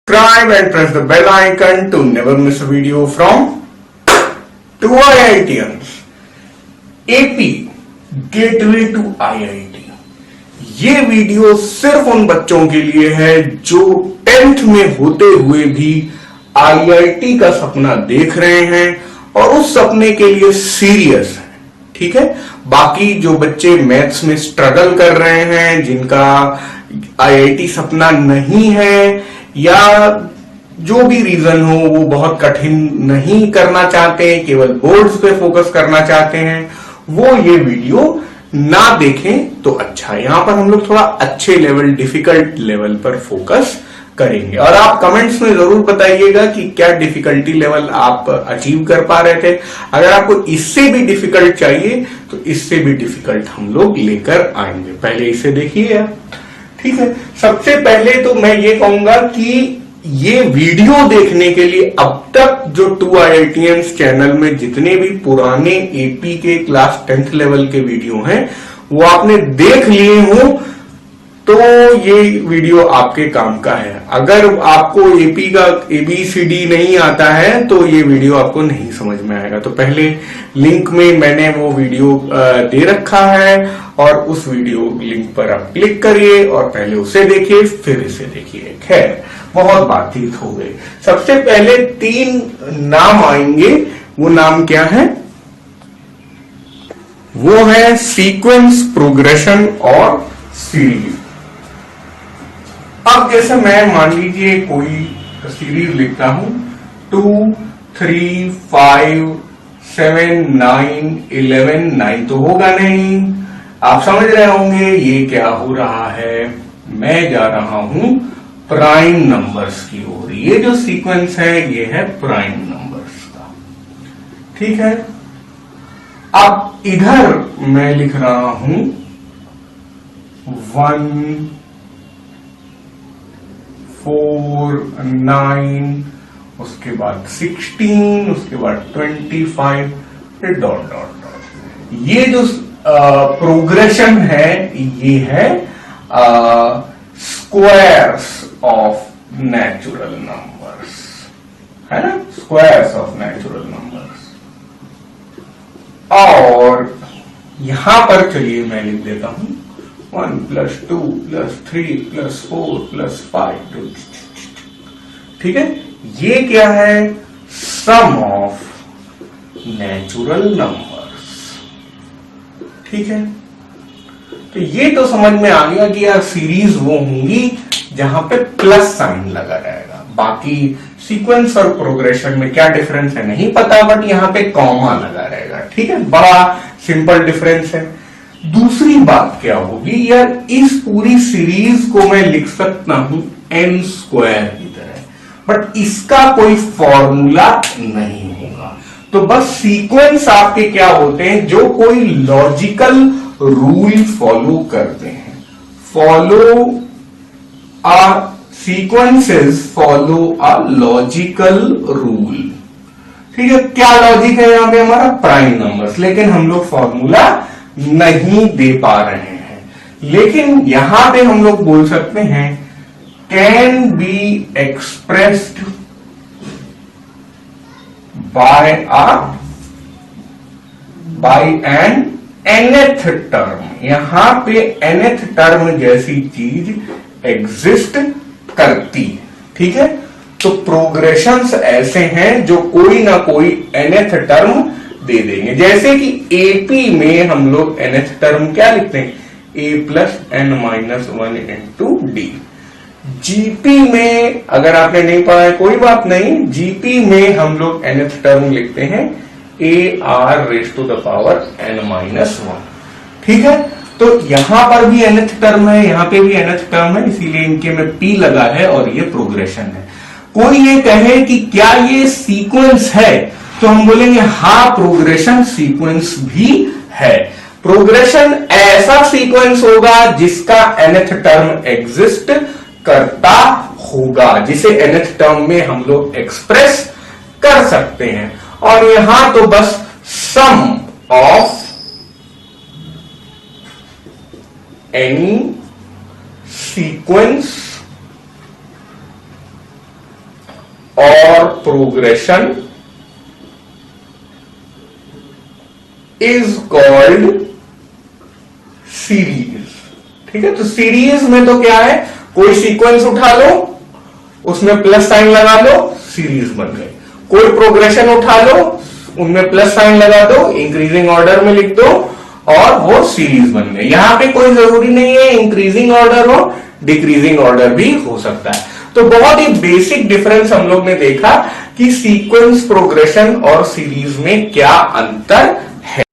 Subscribe and press the bell icon to never miss a video from 2IITians. AP Gateway to IIT. ये video सिर्फ उन बच्चों के लिए है जो 10th में होते हुए भी IIT का सपना देख रहे हैं और उस सपने के लिए सीरियस हैं। ठीक है, बाकी जो बच्चे मैथ्स में स्ट्रगल कर रहे हैं, जिनका IIT सपना नहीं है या जो भी रीजन हो, वो बहुत कठिन नहीं करना चाहते, केवल बोर्ड्स पे फोकस करना चाहते हैं, वो ये वीडियो ना देखें तो अच्छा है। यहां पर हम लोग थोड़ा अच्छे लेवल, डिफिकल्ट लेवल पर फोकस करेंगे। और आप कमेंट्स में जरूर बताइएगा कि क्या डिफिकल्टी लेवल आप अचीव कर पा रहे थे। अगर आपको इससे भी डिफिकल्ट चाहिए तो इससे भी डिफिकल्ट हम लोग लेकर आएंगे। पहले इसे देखिए आप। ठीक है, सबसे पहले तो मैं ये कहूंगा कि ये वीडियो देखने के लिए अब तक जो 2IITians चैनल में जितने भी पुराने एपी के क्लास 10th लेवल के वीडियो हैं वो आपने देख लिए हो तो ये वीडियो आपके काम का है। अगर आपको एपी का ABCD नहीं आता है तो ये वीडियो आपको नहीं समझ में आएगा। तो पहले लिंक में मैंने वो वीडियो दे रखा है और उस वीडियो लिंक पर आप क्लिक करिए और पहले उसे देखिए फिर इसे देखिए। खैर, बहुत बातचीत हो गई। सबसे पहले 3 नाम आएंगे। वो नाम क्या है? वो है सीक्वेंस, प्रोग्रेशन और सीरीज। अब जैसे मैं मान लीजिए कोई सीरीज लिखता हूं 2 3 5 7 9 11 9 तो होगा नहीं। आप समझ रहे होंगे ये क्या हो रहा है। मैं जा रहा हूं प्राइम नंबर्स की ओर। ये जो सीक्वेंस है ये है प्राइम नंबर्स का। ठीक है, अब इधर मैं लिख रहा हूं 1 4 9, उसके बाद 16, उसके बाद 25, फिर डॉट डॉट डॉट। ये जो प्रोग्रेशन है ये है स्क्वायर्स ऑफ नेचुरल नंबर्स, है ना, स्क्वायर्स ऑफ नेचुरल नंबर्स। और यहां पर चलिए मैं लिख देता हूं 1 + 2 + 3 + 4 + 5। ठीक है, ये क्या है? Sum of natural numbers. ठीक है, तो ये तो समझ में आ गया कि यार सीरीज वो होंगी जहां पे प्लस साइन लगा रहेगा। बाकी सीक्वेंस और प्रोग्रेशन में क्या डिफरेंस है नहीं पता, बट यहां पे कॉमा लगा रहेगा। ठीक है, बड़ा सिंपल डिफरेंस है। दूसरी बात क्या होगी, यार इस पूरी सीरीज को मैं लिख सकता हूं n² की तरह, बट इसका कोई फॉर्मूला नहीं होगा। तो बस सीक्वेंस आपके क्या होते हैं, जो कोई लॉजिकल रूल फॉलो करते हैं। Sequences follow a logical rule. ठीक है, क्या लॉजिक है यहां पे? हमारा प्राइम नंबर्स। लेकिन हम लोग फॉर्मूला नहीं दे पा रहे हैं। लेकिन यहां पे हम लोग बोल सकते हैं can be expressed by an nth term. यहां पे nth टर्म जैसी चीज एग्जिस्ट करती। ठीक है, तो प्रोग्रेशंस ऐसे हैं जो कोई ना कोई nth टर्म दे देंगे। जैसे कि एपी में हम लोग nth टर्म क्या लिखते हैं? a + n-1 × d। जीपी में अगर आपने नहीं पढ़ा है कोई बात नहीं, जीपी में हम लोग nth टर्म लिखते हैं ar⁻n-1। ठीक है, तो यहां पर भी nth टर्म है, यहां पे भी nth टर्म है, इसीलिए इनके में p लगा है और ये प्रोग्रेशन है। कोई ये कहे कि क्या ये सीक्वेंस है, तो हम बोलेंगे हाँ, प्रोग्रेशन सीक्वेंस भी है। प्रोग्रेशन ऐसा सीक्वेंस होगा जिसका nth टर्म एग्जिस्ट करता होगा, जिसे nth टर्म में हम लोग एक्सप्रेस कर सकते हैं। और यहां तो बस सम ऑफ एनी सीक्वेंस और प्रोग्रेशन इज कॉल्ड सीरीज। ठीक है, तो सीरीज में तो क्या है, कोई सीक्वेंस उठा लो, उसमें प्लस साइन लगा लो, सीरीज बन गई। कोई प्रोग्रेशन उठा लो, उनमें प्लस साइन लगा दो, इंक्रीजिंग ऑर्डर में लिख दो और वो सीरीज बन गई। यहां पे कोई जरूरी नहीं है इंक्रीजिंग ऑर्डर हो, डिक्रीजिंग ऑर्डर भी हो सकता है। तो बहुत ही बेसिक डिफरेंस हम लोग ने देखा कि सीक्वेंस, प्रोग्रेशन और सीरीज में क्या अंतर है।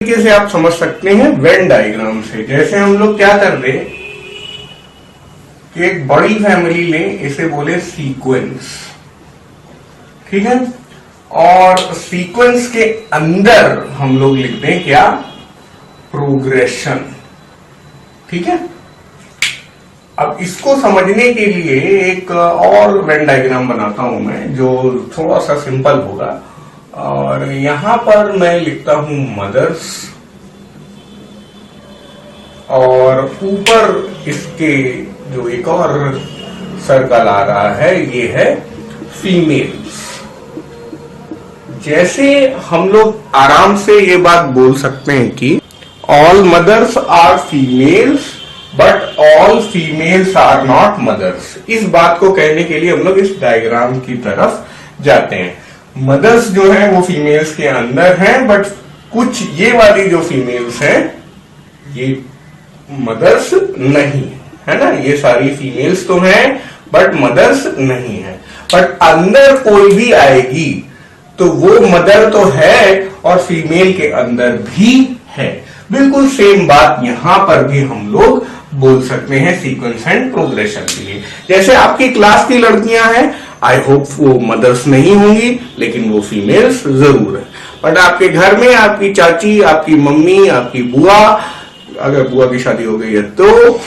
तरीके से आप समझ सकते हैं वेन डायग्राम से। जैसे हम लोग क्या कर रहे हैं कि एक बड़ी फैमिली लें, इसे बोले सीक्वेंस, ठीक है, और सीक्वेंस के अंदर हम लोग लिखते हैं क्या, प्रोग्रेशन। ठीक है, अब इसको समझने के लिए एक और वेन डायग्राम बनाता हूं मैं, जो थोड़ा सा सिंपल होगा। और यहां पर मैं लिखता हूं मदर्स, और ऊपर इसके जो एक और सर्कल आ रहा है ये है फीमेल्स। जैसे हम लोग आराम से ये बात बोल सकते हैं कि all mothers are females but all females are not mothers. इस बात को कहने के लिए हम लोग इस डायग्राम की तरफ जाते हैं। मदर्स जो है वो फीमेल्स के अंदर हैं, बट कुछ ये वाली जो फीमेल्स हैं ये मदर्स नहीं है ना। ये सारी फीमेल्स तो हैं बट मदर्स नहीं है। बट अंदर कोई भी आएगी तो वो मदर तो है और फीमेल के अंदर भी है। बिल्कुल सेम बात यहां पर भी हम लोग बोल सकते हैं सीक्वेंस एंड प्रोग्रेशन के लिए। जैसे आपकी क्लास की लड़कियां हैं, आई होप वो मदर्स नहीं होंगी लेकिन वो फीमेल्स जरूर है। बट आपके घर में आपकी चाची, आपकी मम्मी, आपकी बुआ, अगर बुआ की शादी हो गई है तो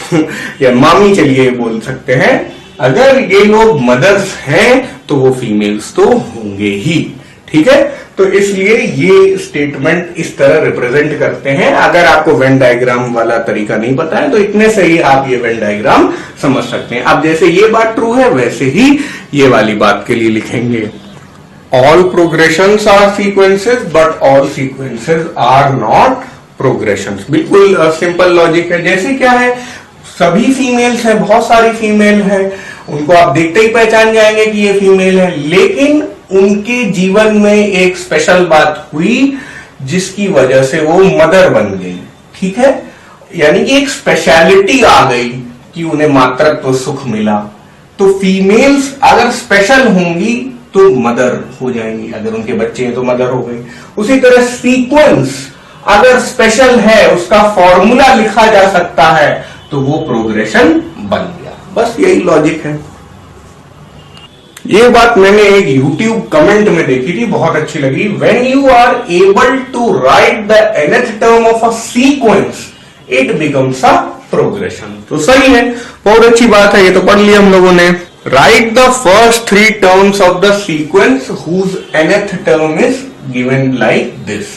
या मामी चलिए बोल सकते हैं, अगर ये लोग मदर्स हैं तो वो फीमेल्स तो होंगे ही। ठीक है, तो इसलिए ये स्टेटमेंट इस तरह रिप्रेजेंट करते हैं। अगर आपको वेन डायग्राम वाला तरीका नहीं पता है तो इतने से ही आप ये वेन डायग्राम समझ सकते हैं। अब जैसे ये बात ट्रू है वैसे ही ये वाली बात के लिए लिखेंगे all progressions are sequences but all sequences are not progressions. बिल्कुल सिंपल लॉजिक है। जैसे क्या है, सभी फीमेल्स हैं, बहुत सारी फीमेल है, उनको आप देखते ही पहचान जाएंगे कि ये फीमेल है, लेकिन उनके जीवन में एक स्पेशल बात हुई जिसकी वजह से वो मदर बन गई। ठीक है, यानी कि एक स्पेशलिटी आ गई कि उन्हें मातृत्व सुख मिला। तो फीमेल्स अगर स्पेशल होंगी तो मदर हो जाएंगी, अगर उनके बच्चे हैं तो मदर हो गई। उसी तरह सीक्वेंस अगर स्पेशल है, उसका फॉर्मूला लिखा जा सकता है तो वो प्रोग्रेशन बन गया। बस यही लॉजिक है। ये बात मैंने एक YouTube कमेंट में देखी थी, बहुत अच्छी लगी। When you are able to write the nth term of a sequence, it becomes a progression। तो सही है, बहुत अच्छी बात है, ये तो पढ़ लिया हम लोगों ने। Write the first 3 terms of the sequence whose nth term is given like this।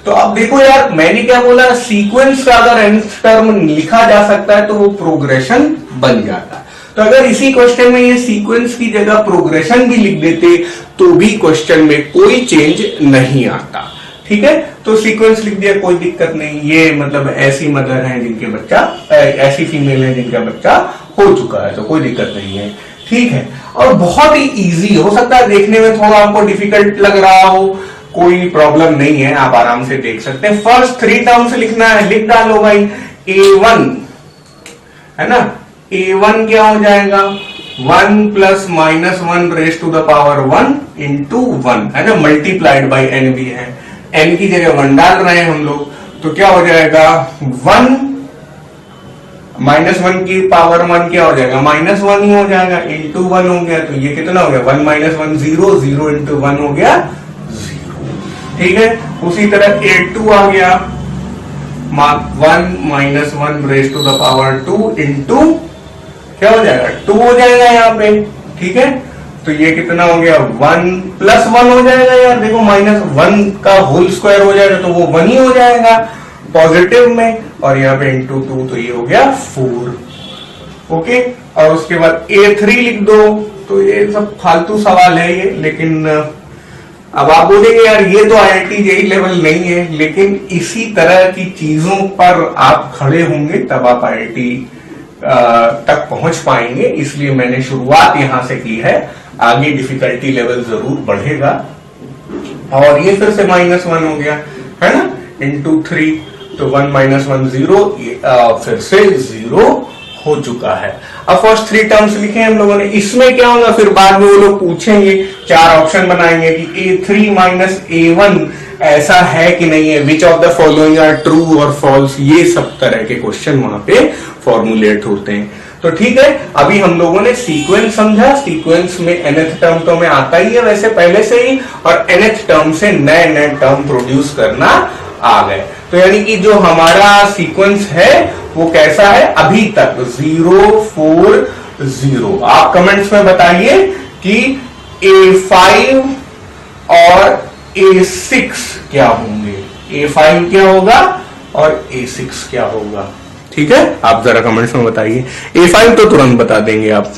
तो अब देखो यार, मैंने क्या बोला, सीक्वेंस का अगर nth टर्म लिखा जा सकता है तो वो प्रोग्रेशन बन जाता है। तो अगर इसी क्वेश्चन में ये सीक्वेंस की जगह प्रोग्रेशन भी लिख देते तो भी क्वेश्चन में कोई चेंज नहीं आता। ठीक है, तो सीक्वेंस लिख दिया, कोई दिक्कत नहीं। ये मतलब ऐसी मदर है जिनके बच्चा, ऐसी फीमेल है जिनका बच्चा हो चुका है, तो कोई दिक्कत नहीं है। ठीक है, और बहुत ही इजी हो सकता है, देखने में थोड़ा आपको डिफिकल्ट लग रहा हो, कोई प्रॉब्लम नहीं है, आप आराम से देख सकते हैं। फर्स्ट 3 टर्म्स लिखना है, लिख डालो भाई। A1 है ना, A1 क्या हो जाएगा, 1 plus minus 1 raise to the power 1 into 1 है ना, मल्टीप्लाइड बाई n भी है। n की जगह 1 डाल रहे हैं हम लोग, तो क्या हो जाएगा, 1 माइनस 1 की पावर 1 क्या हो जाएगा, -1 ही हो जाएगा, इंटू 1 हो गया। तो ये कितना हो गया, 1 माइनस 1 0, 0 इंटू 1 हो गया 0। ठीक है, उसी तरह A2 आ गया, 1 minus 1 raise to the power 2 into क्या हो जाएगा, 2 हो जाएगा यहाँ पे। ठीक है, तो ये कितना हो गया, 1 प्लस 1 हो जाएगा यार, देखो -1 का होल स्क्वायर हो जाएगा तो वो 1 ही हो जाएगा पॉजिटिव में, और यहाँ पे इंटू 2 तो ये हो गया 4। ओके, और उसके बाद A3 लिख दो, तो ये सब फालतू सवाल है ये, लेकिन अब आप बोलेंगे यार ये तो IIT JEE लेवल नहीं है, लेकिन इसी तरह की चीजों पर आप खड़े होंगे तब आप IIT तक पहुंच पाएंगे। इसलिए मैंने शुरुआत यहां से की है, आगे डिफिकल्टी लेवल जरूर बढ़ेगा। और ये फिर से -1 हो गया है ना, इंटू 3, तो 1 - 1 0, फिर से 0 हो चुका है। अब फर्स्ट 3 टर्म्स लिखे हम लोगों ने, इसमें क्या होगा फिर बाद में वो लोग पूछेंगे, 4 ऑप्शन बनाएंगे कि A3 - A1 ऐसा है कि नहीं है, which of the following are true और फॉल्स, ये सब तरह के क्वेश्चन वहां पे फॉर्मुलेट होते हैं। तो ठीक है, अभी हम लोगों ने सीक्वेंस समझा, सीक्वेंस में nth टर्म तो हमें आता ही है वैसे पहले से ही, और nth टर्म से नए नए टर्म प्रोड्यूस करना आ गए। तो यानी कि जो हमारा सीक्वेंस है वो कैसा है अभी तक, 0 4 0। आप कमेंट्स में बताइए कि A5 और A6 क्या होंगे, A5 क्या होगा और A6 क्या होगा। ठीक है, आप जरा कमेंट्स में बताइए। A5 तो तुरंत बता देंगे आप।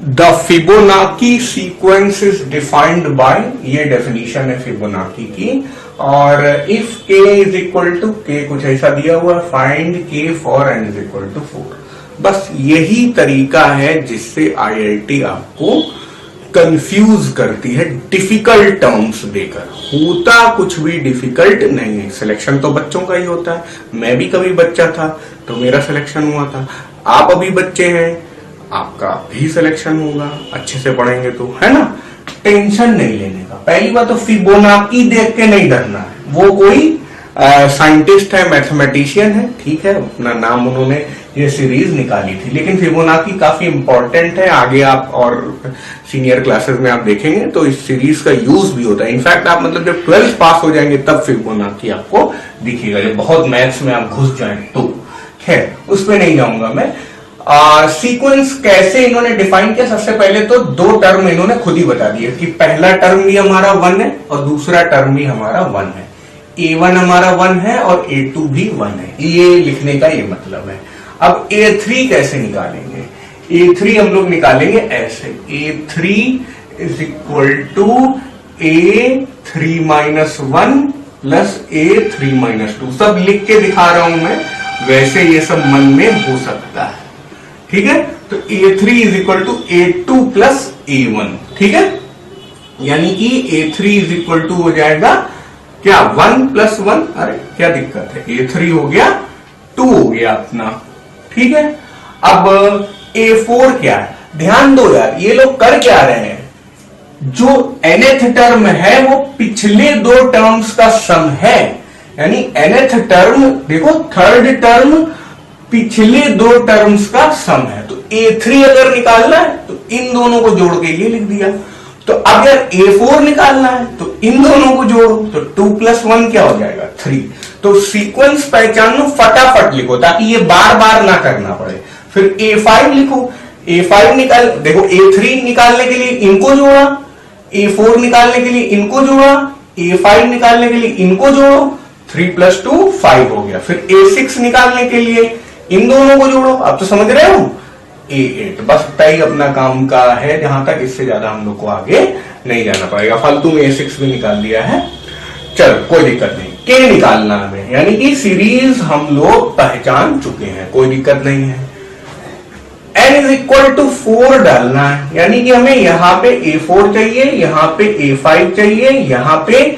The Fibonacci sequence is defined by, ये डेफिनेशन है फिबोनाची की। और if k is equal to k, कुछ ऐसा दिया हुआ, find k for n is equal to 4। बस यही तरीका है जिससे IIT आपको कंफ्यूज करती है डिफिकल्ट टर्म्स देकर। होता कुछ भी डिफिकल्ट नहीं है, सिलेक्शन तो बच्चों का ही होता है। मैं भी कभी बच्चा था तो मेरा सिलेक्शन हुआ था, आप अभी बच्चे हैं आपका भी सिलेक्शन होगा, अच्छे से पढ़ेंगे तो, है ना। टेंशन नहीं लेने का। पहली बात तो फिबोनाची देख के नहीं डरना है, वो कोई साइंटिस्ट है, मैथमेटिशियन है, ठीक है, अपना नाम उन्होंने ये सीरीज निकाली थी, लेकिन फिबोनाची काफी इंपॉर्टेंट है। आगे आप और सीनियर क्लासेस में आप देखेंगे तो इस सीरीज का यूज भी होता है। इनफैक्ट आप मतलब जब 12th पास हो जाएंगे तब फिबोनाची आपको दिखेगा, जब बहुत मैथ्स में आप घुस जाए तो। खैर उस पर नहीं जाऊंगा मैं। सीक्वेंस कैसे इन्होंने डिफाइन किया, सबसे पहले तो 2 टर्म इन्होंने खुद ही बता दिए कि पहला टर्म भी हमारा 1 है और दूसरा टर्म भी हमारा 1 है। A1 हमारा 1 है और A2 भी 1 है, ये लिखने का ये मतलब है। अब A3 कैसे निकालेंगे, A3 हम लोग निकालेंगे ऐसे, A3 is equal to A3 - 1 plus A3 - 2। सब लिख के दिखा रहा हूं मैं, वैसे ये सब मन में हो सकता है, ठीक है। तो A3 is equal to A2 plus A1, ठीक है। यानी कि A3 इज इक्वल टू हो जाएगा क्या, 1 + 1, अरे क्या दिक्कत है, A3 हो गया 2 हो गया अपना, ठीक है। अब A4 क्या है, ध्यान दो यार, ये लोग कर क्या रहे हैं, जो nth टर्म है वो पिछले 2 टर्म्स का सम है। यानी nth टर्म देखो, थर्ड टर्म पिछले 2 टर्म्स का सम है। तो A3 अगर निकालना है तो इन दोनों को जोड़ के ये लिख दिया। तो अगर A4 निकालना है तो इन दोनों को जोड़ो, तो 2 + 1 क्या हो जाएगा, 3। तो सीक्वेंस पहचान लो, फटाफट लिखो ताकि ये बार बार ना करना पड़े। फिर A5 लिखो, A5 निकाल, देखो A3 निकालने के लिए इनको जोड़ा, A4 निकालने के लिए इनको जोड़ा, A5 निकालने के लिए इनको जोड़ो, 3 + 2 5 हो गया। फिर A6 निकालने के लिए इन दोनों को जोड़ो, आप तो समझ रहे हो, A8। बस इतना ही अपना काम का है, जहां तक इससे ज्यादा हम लोग को आगे नहीं जाना पड़ेगा। फालतू में A6 भी निकाल दिया है, चलो कोई दिक्कत नहीं। K निकालना हमें, यानी कि सीरीज हम लोग पहचान चुके हैं, कोई दिक्कत नहीं है। n इज इक्वल टू 4 डालना है, यानी कि हमें यहां पे A4 चाहिए, यहां पे A5 चाहिए, यहां पे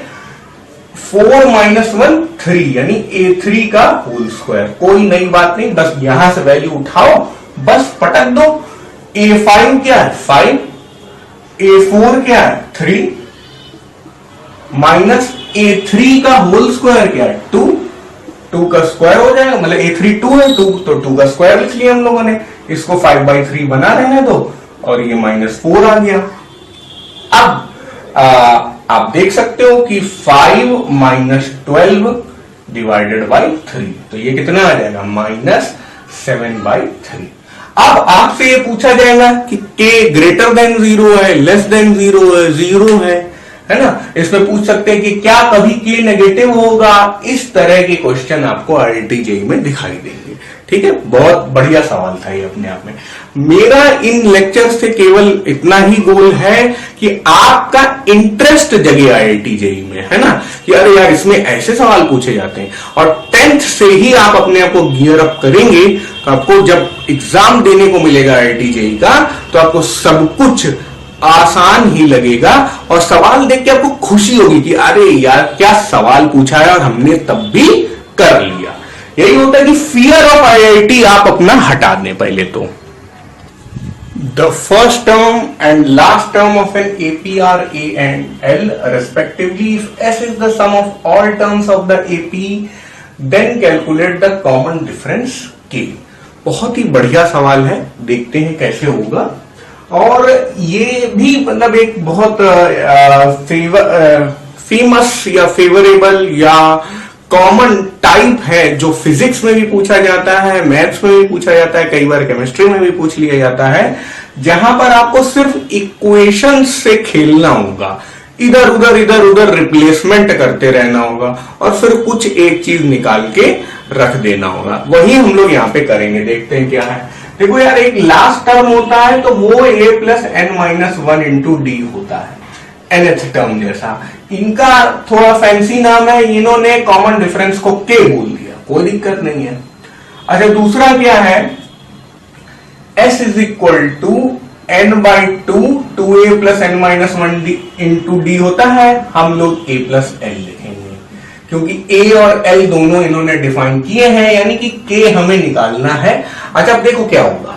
4 - 1 3, यानी A3 का होल स्क्वायर। कोई नई बात नहीं, बस यहां से वैल्यू उठाओ, बस पटक दो। A5 क्या है 5, A4 क्या है 3, माइनस A3 का होल स्क्वायर क्या है 2, 2 का स्क्वायर हो जाएगा, मतलब A3 2 है, 2 तो 2 का स्क्वायर लिख लिया हम लोगों ने। इसको 5/3 बना रहने दो और ये -4 आ गया। अब आप देख सकते हो कि 5 - 12 डिवाइडेड बाई 3, तो ये कितना आ जाएगा, -7/3। अब आपसे ये पूछा जाएगा कि k ग्रेटर देन 0 है, लेस देन 0 है, 0 है, है ना। इसमें पूछ सकते हैं कि क्या कभी के नेगेटिव होगा, इस तरह के क्वेश्चन आपको आईआईटी जेईई में दिखाई देंगे। ठीक है, बहुत बढ़िया सवाल था ये अपने आप में। मेरा इन लेक्चर से केवल इतना ही गोल है कि आपका इंटरेस्ट जगे आईआईटी जेईई में, है ना, कि अरे यार इसमें ऐसे सवाल पूछे जाते हैं। और 10th से ही आप अपने आप को गियर अप करेंगे तो आपको जब एग्जाम देने को मिलेगा आईआईटी जेईई का, तो आपको सब कुछ आसान ही लगेगा और सवाल देख के आपको खुशी होगी कि अरे यार क्या सवाल पूछा है और हमने तब भी कर लिया। यही होता है कि फियर ऑफ आईआईटी आप अपना हटा दें पहले तो। The first term and last term of an AP are a and L respectively, if S is the sum of all terms of the AP then calculate the common difference k. बहुत ही बढ़िया सवाल है, देखते हैं कैसे होगा। और ये भी मतलब एक बहुत फेमस या फेवरेबल या कॉमन टाइप है जो फिजिक्स में भी पूछा जाता है, मैथ्स में भी पूछा जाता है, कई बार केमिस्ट्री में भी पूछ लिया जाता है, जहां पर आपको सिर्फ इक्वेशन से खेलना होगा, इधर उधर रिप्लेसमेंट करते रहना होगा और फिर कुछ एक चीज निकाल के रख देना होगा। वही हम लोग यहाँ पे करेंगे, देखते हैं क्या है। देखो यार, एक लास्ट टर्म होता है तो वो a plus n minus 1 into d होता है, nth टर्म जैसा। इनका थोड़ा फैंसी नाम है, इन्होंने कॉमन डिफरेंस को k बोल दिया, कोई दिक्कत नहीं है। अच्छा, दूसरा क्या है, s is equal to n by 2a plus n minus 1 into d होता है। हम लोग a प्लस एल लिखेंगे क्योंकि a और l दोनों इन्होंने डिफाइन किए हैं, यानी कि k हमें निकालना है। अच्छा, अब देखो क्या होगा,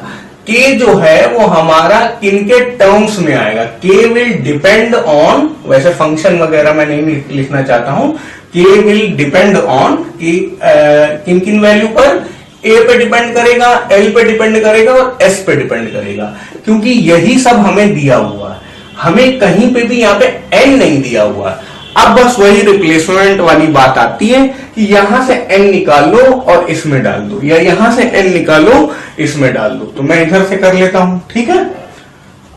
k जो है वो हमारा किनके टर्म्स में आएगा, k विल डिपेंड ऑन, वैसे फंक्शन वगैरह मैं नहीं लिखना चाहता हूं, k विल डिपेंड ऑन किन किन वैल्यू पर, a पे डिपेंड करेगा, l पे डिपेंड करेगा और s पे डिपेंड करेगा, क्योंकि यही सब हमें दिया हुआ है। हमें कहीं पे भी यहाँ पे n नहीं दिया हुआ है। अब बस वही रिप्लेसमेंट वाली बात आती है कि यहां से n निकाल लो और इसमें डाल दो, या यहां से n निकालो इसमें डाल दो। तो मैं इधर से कर लेता हूं, ठीक है।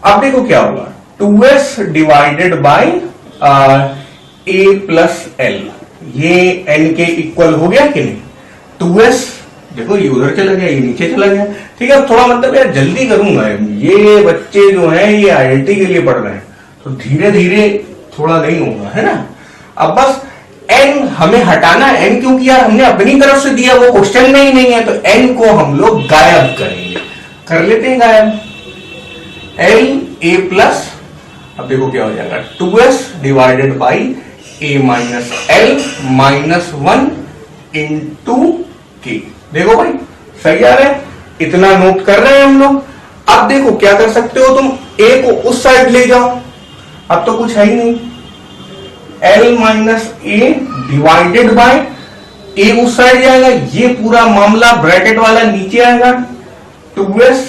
अब देखो क्या होगा, 2s divided by a plus L, ये n के इक्वल हो गया कि नहीं। 2s देखो ये उधर चला गया, ये नीचे चला गया, ठीक है। थोड़ा मतलब यार जल्दी करूंगा, ये बच्चे जो हैं ये आईआईटी के लिए पढ़ रहे हैं, तो धीरे धीरे थोड़ा नहीं होगा, है ना। अब बस n हमें हटाना है, n क्योंकि यार हमने अपनी तरफ से दिया, वो क्वेश्चन में ही नहीं है, तो n को हम लोग गायब करेंगे, कर लेते हैं गायब। l a प्लस, अब देखो क्या हो जाएगा, 2s divided by a minus L minus 1 into k। देखो भाई सही आ रहा है, इतना नोट कर रहे हैं हम लोग। अब देखो क्या कर सकते हो तुम, a को उस साइड ले जाओ, अब तो कुछ है ही नहीं, l minus A divided by a उस साइड जाएगा, ये पूरा मामला ब्रैकेट वाला नीचे आएगा, 2s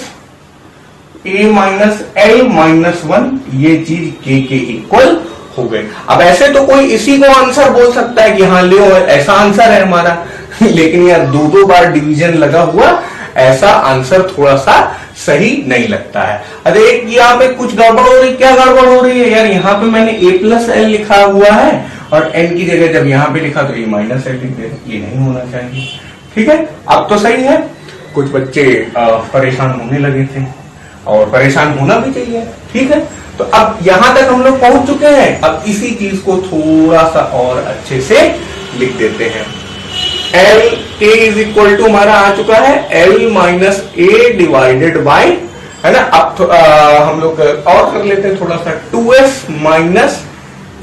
a minus L minus 1, ये चीज k के इक्वल हो गए। अब ऐसे तो कोई इसी को आंसर बोल सकता है कि हाँ ले ऐसा आंसर है हमारा, लेकिन यार दो बार डिवीजन लगा हुआ, ऐसा आंसर थोड़ा सा सही नहीं लगता है। अरे यहाँ पे कुछ गड़बड़ हो रही, क्या गड़बड़ हो रही है यार, यहाँ पे मैंने a प्लस एल लिखा हुआ है और n की जगह जब यहाँ पे लिखा तो a माइनस एल लिख दे, ये नहीं होना चाहिए, ठीक है। अब तो सही है, कुछ बच्चे परेशान होने लगे थे और परेशान होना भी चाहिए, ठीक है। तो अब यहां तक हम लोग पहुंच चुके हैं, अब इसी चीज को थोड़ा सा और अच्छे से लिख देते हैं। एल के इज इक्वल टू हमारा आ चुका है L minus A divided by, है ना। अब हम लोग और कर लेते हैं थोड़ा सा, 2s माइनस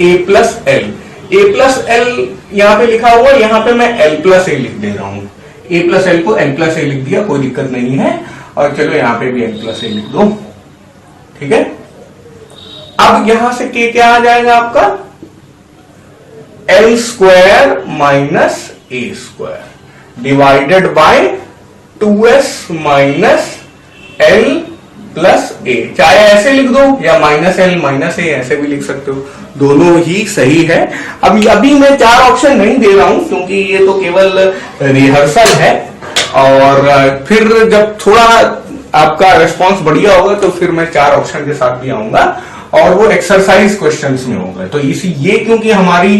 ए प्लस एल, ए प्लस एल यहाँ पे लिखा हुआ, यहाँ पे मैं एल प्लस ए लिख दे रहा हूं, ए प्लस एल को एल प्लस ए लिख दिया, कोई दिक्कत नहीं है। और चलो यहाँ पे भी एल प्लस ए लिख दो, ठीक है। अब यहां से के क्या आ जाएगा आपका, L square minus A square divided by 2s minus L plus A, चाहे ऐसे लिख दो या माइनस एल माइनस ए ऐसे भी लिख सकते हो, दोनों ही सही है। अभी मैं 4 ऑप्शन नहीं दे रहा हूं क्योंकि ये तो केवल रिहर्सल है, और फिर जब थोड़ा आपका रिस्पांस बढ़िया होगा तो फिर मैं 4 ऑप्शन के साथ भी आऊंगा और वो एक्सरसाइज क्वेश्चंस में होगा। तो इसी ये क्योंकि हमारी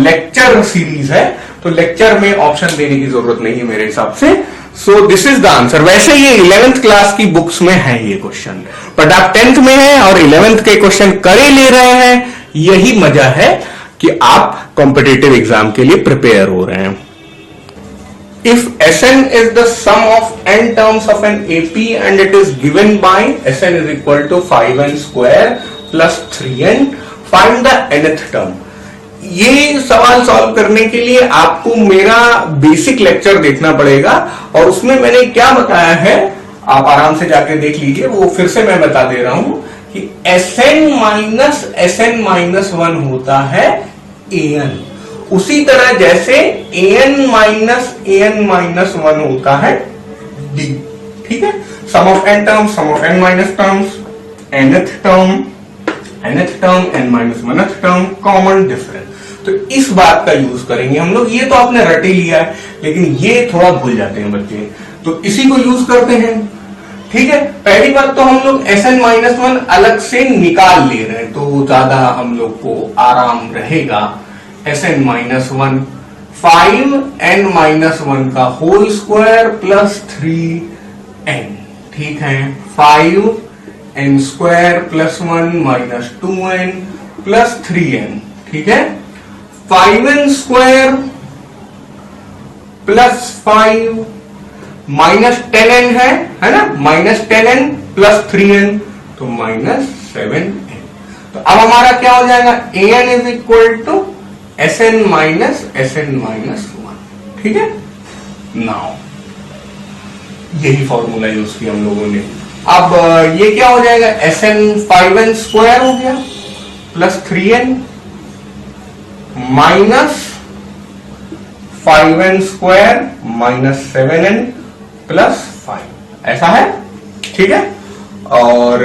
लेक्चर सीरीज है तो लेक्चर में ऑप्शन देने की जरूरत नहीं है मेरे हिसाब से। सो दिस इज द आंसर। वैसे ये 11th क्लास की बुक्स में है ये क्वेश्चन, बट आप 10th में हैं और 11th के क्वेश्चन करे ले रहे हैं। यही मजा है कि आप कॉम्पिटिटिव एग्जाम के लिए प्रिपेयर हो रहे हैं। If Sn is the sum of n terms of an AP and it is given by Sn is equal to 5n square plus 3n, find the nth term। ये सवाल solve करने के लिए आपको मेरा बेसिक लेक्चर देखना पड़ेगा और उसमें मैंने क्या बताया है आप आराम से जाके देख लीजिए। वो फिर से मैं बता दे रहा हूं कि Sn माइनस 1 होता है an, उसी तरह जैसे an माइनस 1 होता है d। ठीक है, sum of n terms, sum of n minus terms, nth term n minus 1th term, common difference. तो इस बात का यूज करेंगे हम लोग। ये तो आपने रट ही लिया है लेकिन ये थोड़ा भूल जाते हैं बच्चे, तो इसी को यूज करते हैं। ठीक है, पहली बात तो हम लोग Sn माइनस 1 अलग से निकाल ले रहे हैं तो ज्यादा हम लोग को आराम रहेगा। Sn माइनस 1 5n माइनस 1 का होल स्क्वायर प्लस 3n। ठीक है, 5n square plus 1 minus 2n plus 3n। ठीक है, 5n square plus 5 minus 10n है ना, माइनस 10n प्लस 3n तो माइनस 7n। तो अब हमारा क्या हो जाएगा, an is equal to Sn minus 1। ठीक है, नाउ यही फॉर्मूला यूज किया हम लोगों ने। अब ये क्या हो जाएगा, Sn 5n स्क्वायर हो गया plus 3n minus 5n square minus 7n plus 5, ऐसा है। ठीक है, और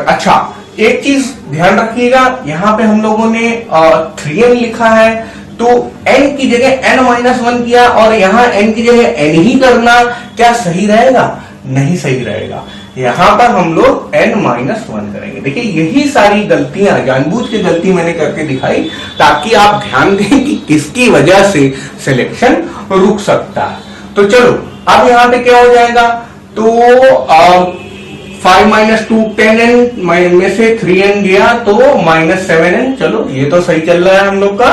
अच्छा एक चीज ध्यान रखिएगा, यहां पे हम लोगों ने 3n लिखा है तो n की जगह n माइनस 1 किया और यहां n की जगह n ही करना क्या सही रहेगा? नहीं सही रहेगा। यहां पर हम लोग n माइनस 1 करेंगे। देखिए यही सारी गलतियां जानबूझ के गलती मैंने करके दिखाई ताकि आप ध्यान दें कि किसकी वजह से सिलेक्शन रुक सकता है। तो चलो अब यहां पे क्या हो जाएगा, तो 5 माइनस 2 10n में से 3n गया तो माइनस 7n। चलो ये तो सही चल रहा है हम लोग का।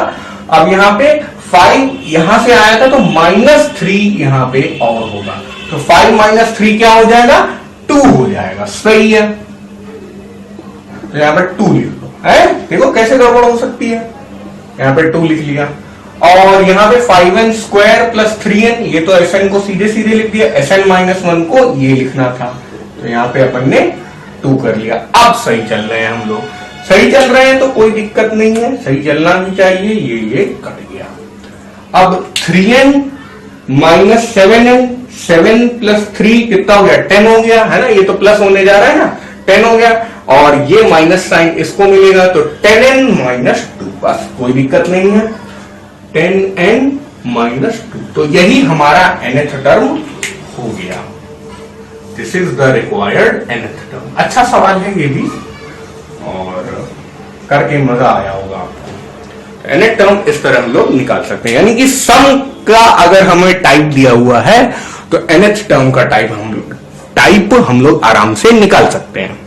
अब यहाँ पे 5 यहां से आया था तो माइनस 3 यहां पे और होगा तो 5 माइनस 3 क्या हो जाएगा, 2 हो जाएगा। सही है, तो यहां पर 2 लिख लो। है देखो कैसे गड़बड़ हो सकती है, यहां पे 2 लिख लिया और यहां पे 5n स्क्वायर प्लस 3n, ये तो Sn को सीधे सीधे लिख दिया, Sn माइनस 1 को ये लिखना था तो यहाँ पे अपन ने 2 कर लिया। अब सही चल रहे हैं हम लोग, सही चल रहे हैं तो कोई दिक्कत नहीं है, सही चलना भी चाहिए। ये कट गया। अब 3n माइनस 7n, 7 प्लस 3 कितना हो गया, 10 हो गया है ना, ये तो प्लस होने जा रहा है ना, 10 हो गया और ये माइनस साइन इसको मिलेगा तो 10n माइनस 2, बस कोई दिक्कत नहीं है, 10n माइनस 2। तो यही हमारा nth टर्म हो गया। This is the required nth term. अच्छा सवाल है ये भी और करके मजा आया होगा आपको। nth टर्म इस तरह हम लोग निकाल सकते हैं, यानी कि सम का अगर हमें टाइप दिया हुआ है तो nth टर्म का टाइप हम लोग आराम से निकाल सकते हैं।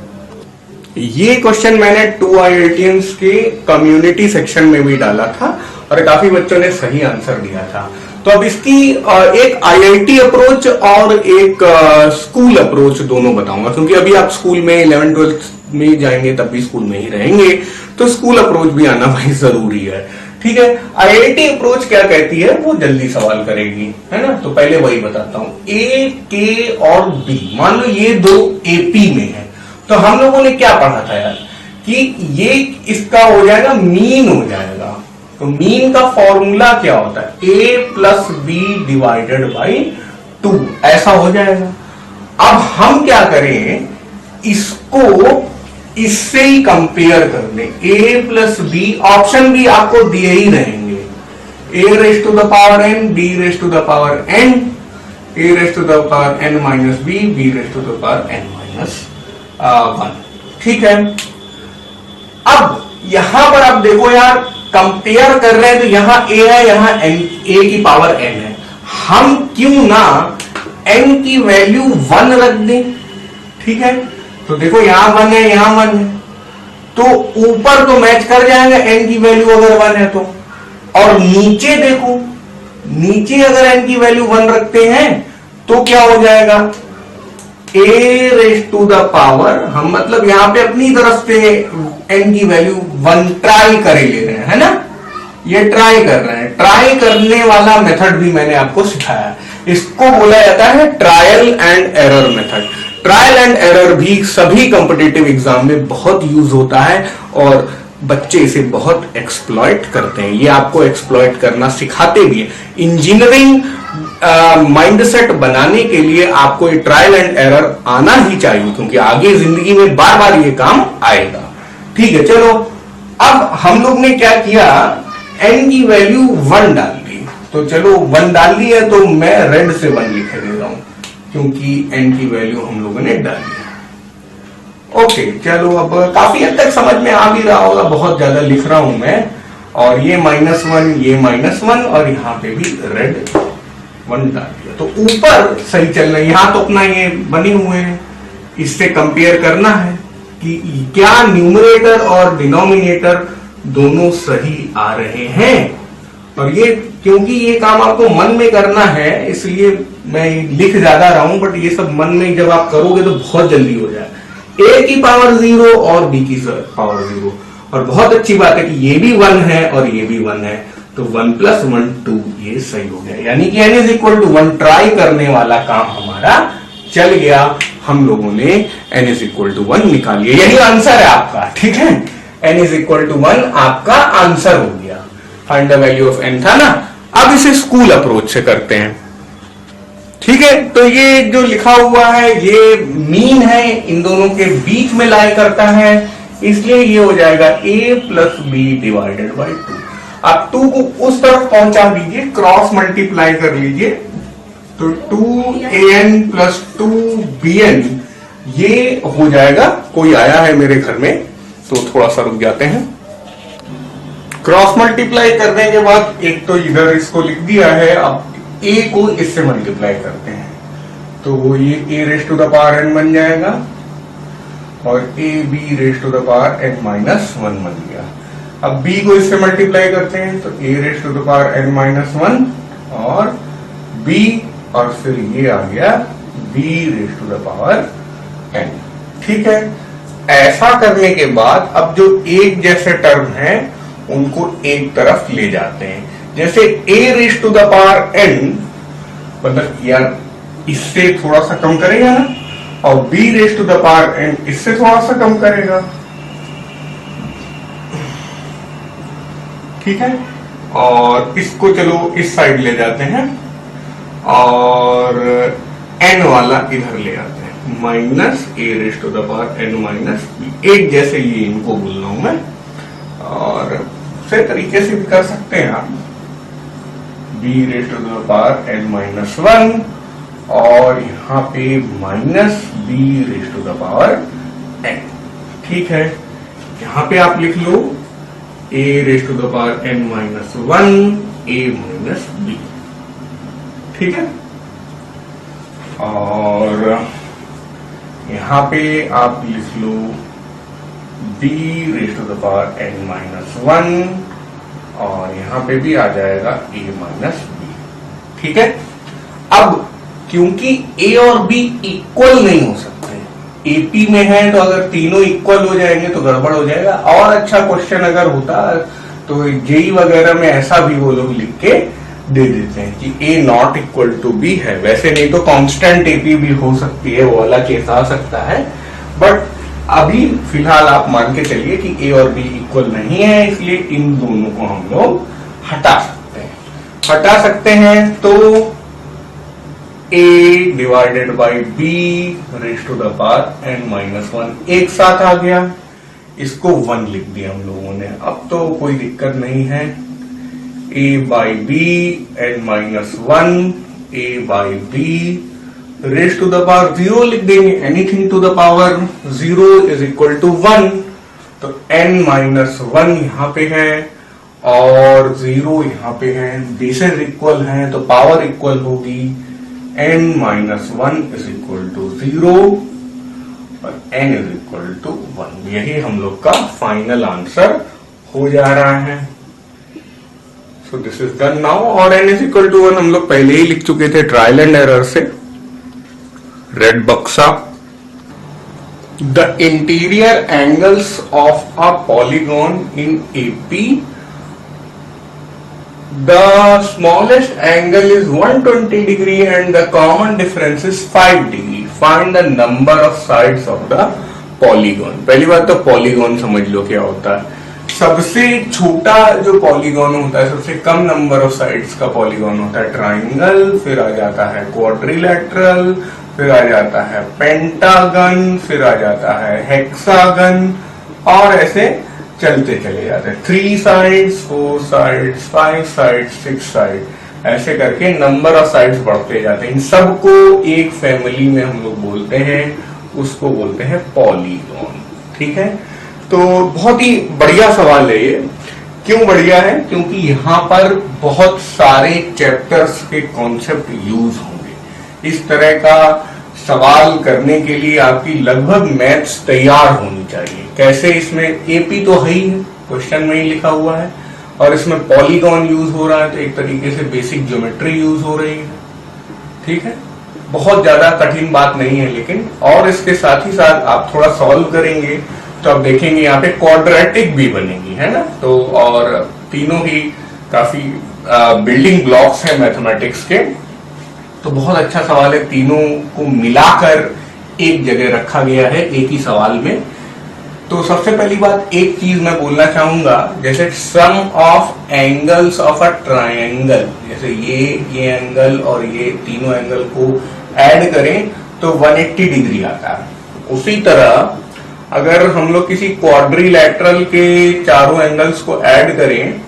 ये क्वेश्चन मैंने 2 IITians के कम्युनिटी सेक्शन में भी डाला था और काफी बच्चों ने सही आंसर दिया था। तो अब इसकी एक IIT अप्रोच और एक स्कूल अप्रोच दोनों बताऊंगा, क्योंकि अभी आप स्कूल में 11th-12th में जाएंगे तब भी स्कूल में ही रहेंगे तो स्कूल अप्रोच भी आना भाई जरूरी है। ठीक है, IIT अप्रोच क्या कहती है वो जल्दी सवाल करेगी, है ना। तो पहले वही बताता हूं, A, K और B, मान लो ये दो AP में है तो हम लोगों ने क्या पढ़ा था यार कि ये इसका हो जाएगा मीन हो जाएगा। तो मीन का फॉर्मूला क्या होता है, A plus B divided by 2, ऐसा हो जाएगा। अब हम क्या करें, इसको इससे ही कंपेयर कर लें, A प्लस बी, ऑप्शन भी आपको दिए ही रहेंगे, A raise to the power n, B raise to the power n, A raise to the power n minus B, B raise to the power n minus 1। ठीक है। अब यहां पर आप देखो यार, कंपेयर कर रहे हैं तो यहां a है, यहां n, a की पावर n है। हम क्यों ना n की वैल्यू 1 रख दें, ठीक है। तो देखो यहां 1 है, यहां 1 है, तो ऊपर तो मैच कर जाएगा n की वैल्यू अगर 1 है तो। और नीचे देखो, नीचे अगर n की वैल्यू 1 रखते हैं तो क्या हो जाएगा, a raise to the power, हम मतलब यहां पे अपनी तरफ से n की वैल्यू 1 ट्राई करे ले रहे हैं, है ना। ये ट्राई कर रहे हैं, ट्राई करने वाला मेथड भी मैंने आपको सिखाया। इसको बोला जाता है trial and error method. Trial and error भी सभी कॉम्पिटिटिव एग्जाम में बहुत यूज होता है और बच्चे इसे बहुत एक्सप्लॉइट करते हैं। ये आपको एक्सप्लॉइट करना सिखाते भी है। इंजीनियरिंग माइंडसेट बनाने के लिए आपको ये ट्रायल एंड एरर आना ही चाहिए, क्योंकि आगे जिंदगी में बार बार ये काम आएगा। ठीक है, चलो अब हम लोग ने क्या किया, n की वैल्यू 1 डाल दी। तो चलो 1 डाल दी है तो मैं रेड से 1 लिख दे रहा हूं, क्योंकि n की वैल्यू हम लोगों ने डाल दिया। ओके, चलो अब काफी हद तक समझ में आ भी रहा होगा, बहुत ज्यादा लिख रहा हूं मैं। और ये -1, ये -1 और यहाँ पे भी रेड 1 डाल दिया। तो ऊपर सही चल रहा है, यहां तो अपना ये बने हुए हैं, इससे कंपेयर करना है कि क्या न्यूमरेटर और डिनोमिनेटर दोनों सही आ रहे हैं। और ये क्योंकि ये काम आपको मन में करना है इसलिए मैं लिख ज्यादा रहा हूं, बट ये सब मन में जब आप करोगे तो बहुत जल्दी हो जाए। a की पावर 0 और b की पावर 0, और बहुत अच्छी बात है कि ये भी 1 है और ये भी 1 है, तो 1 + 1 2, ये सही हो गया। यानी कि n = 1 ट्राई करने वाला काम हमारा चल गया। हम लोगों ने n = 1 निकाल लिया, यही आंसर है आपका। ठीक है, n = 1 आपका आंसर हो गया। Find the value of n था ना। अब इसे स्कूल अप्रोच से करते हैं। ठीक है, तो ये जो लिखा हुआ है ये मीन है, इन दोनों के बीच में लाई करता है, इसलिए ये हो जाएगा a + b / 2। आप 2 को उस तरफ पहुंचा दीजिए, क्रॉस मल्टीप्लाई कर लीजिए, तो 2an + 2bn ये हो जाएगा। कोई आया है मेरे घर में तो थोड़ा सा रुक जाते हैं। क्रॉस मल्टीप्लाई करने के बाद एक तो इधर इसको लिख दिया है, अब a को इससे मल्टीप्लाई करते हैं तो ये a⁻n बन जाएगा और ab⁻n - 1 बन गया। अब b को इससे मल्टीप्लाई करते हैं तो a⁻n - 1 और b, और फिर ये आ गया b⁻n। ठीक है, ऐसा करने के बाद अब जो एक जैसे टर्म हैं उनको एक तरफ ले जाते हैं। जैसे a⁻n मतलब यार इससे थोड़ा सा कम करेगा ना, और b⁻n इससे थोड़ा सा कम करेगा। ठीक है, और इसको चलो इस साइड ले जाते हैं और n वाला इधर ले आते हैं, -a⁻n - b। एक जैसे ये इनको बोल रहा हूं मैं, और दूसरे तरीके से भी कर सकते हैं आप, b⁻n - 1 और यहाँ पे -b⁻n। ठीक है, यहाँ पे आप लिख लो a⁻n - 1 a - b। ठीक है, और यहाँ पे आप लिख लो b⁻n - 1 और यहाँ पे भी आ जाएगा a - b। ठीक है, अब क्योंकि a और b इक्वल नहीं हो सकते, AP में है तो अगर तीनों इक्वल हो जाएंगे तो गड़बड़ हो जाएगा। और अच्छा क्वेश्चन अगर होता तो जेई वगैरह में ऐसा भी वो लोग लिख के दे देते हैं कि a ≠ b है। वैसे नहीं तो कांस्टेंट AP भी हो सकती है, वो वाला केस आ सकता है, बट अभी फिलहाल आप मान के चलिए कि a और b इक्वल नहीं है, इसलिए इन दोनों को हम लोग हटा सकते हैं। तो a/b⁻n - 1 एक साथ आ गया, इसको 1 लिख दिया हम लोगों ने। अब तो कोई दिक्कत नहीं है, a/b n - 1 a/b raise to the power 0 लिख देंगे, anything to the power 0 is equal to 1, तो n माइनस 1 यहां पे है और 0 यहां पे है, बेसेस इक्वल हैं तो पावर इक्वल होगी, n minus 1 is equal to 0 और n इज इक्वल टू 1। यही हम लोग का फाइनल आंसर हो जा रहा है। सो दिस इज डन नाउ। और n इज इक्वल टू 1 हम लोग पहले ही लिख चुके थे ट्रायल एंड एरर से। रेड बक्सा, the interior angles of a polygon in AP, the smallest angle is 120 degree and the common difference is 5 degree. Find the number of sides of the polygon. पहली बात तो polygon समझ लो क्या होता है। सबसे छोटा जो पॉलीगॉन होता है, सबसे कम नंबर ऑफ साइड्स का पॉलीगॉन होता है ट्राइंगल, फिर आ जाता है क्वाड्रिलेटरल, फिर आ जाता है पेंटागन, फिर आ जाता है हेक्सागन, और ऐसे चलते चले जाते हैं। 3 साइड्स, 4 साइड्स, 5 साइड्स, 6 साइड, ऐसे करके नंबर ऑफ साइड्स बढ़ते जाते हैं। इन सबको एक फैमिली में हम लोग बोलते हैं, उसको बोलते हैं पॉलीगॉन। ठीक है, तो बहुत ही बढ़िया सवाल है ये। क्यों बढ़िया है? क्योंकि यहाँ पर बहुत सारे चैप्टर्स के कॉन्सेप्ट यूज होंगे। इस तरह का सवाल करने के लिए आपकी लगभग मैथ्स तैयार होनी चाहिए। कैसे? इसमें AP तो है ही, क्वेश्चन में ही लिखा हुआ है, और इसमें पॉलीगॉन यूज हो रहा है, तो एक तरीके से बेसिक ज्योमेट्री यूज हो रही है। ठीक है, बहुत ज्यादा कठिन बात नहीं है, लेकिन और इसके साथ ही साथ आप थोड़ा सॉल्व करेंगे तो आप देखेंगे यहाँ पे क्वाड्रेटिक भी बनेगी, है ना। तो और तीनों ही काफी बिल्डिंग ब्लॉक्स हैं मैथमेटिक्स के, तो बहुत अच्छा सवाल है। तीनों को मिलाकर एक जगह रखा गया है एक ही सवाल में। तो सबसे पहली बात, एक चीज मैं बोलना चाहूंगा, जैसे sum of angles of a triangle, जैसे ये एंगल और ये तीनों एंगल को ऐड करें तो 180 डिग्री आता है। उसी तरह अगर हम लोग किसी क्वाड्रिलैटरल के चारों एंगल्स को ऐड करें